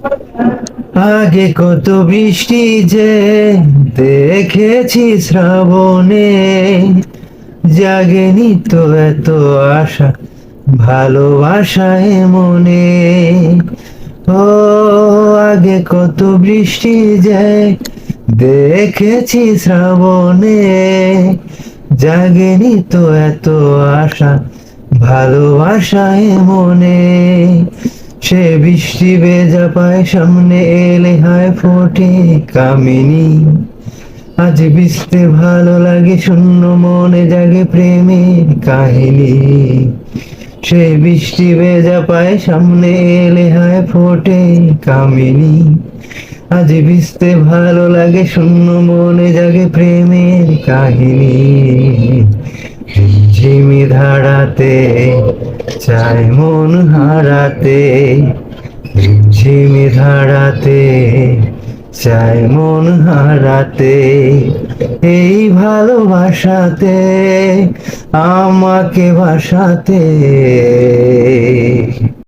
আগে কত বৃষ্টি যে দেখেছি শ্রাবণে, জাগেনি তো এত আশা ভালোবাসায় মনে। ও আগে কত বৃষ্টি যে দেখেছি শ্রাবণে, জাগেনি তো এত আশা ভালোবাসায় মনে। সে বৃষ্টি ভেজা পায় সামনে এলে হায় ফোটে কামিনী। আজ ভিজতে ভালো লাগে শূন্য মনে জাগে প্রেমের কাহিনী। সে বৃষ্টি ভেজা পায় সামনে এলে হায় ফোটে কামিনী। আজ ভিজতে ভালো লাগে শূন্য মনে জাগে প্রেমের কাহিনী। ঝিমি ধারাতে চায় মন হারাতে, ঝিমি ধারাতে চায় মন হারাতে। এই ভালোবাসাতে আমাকে বাসাতে।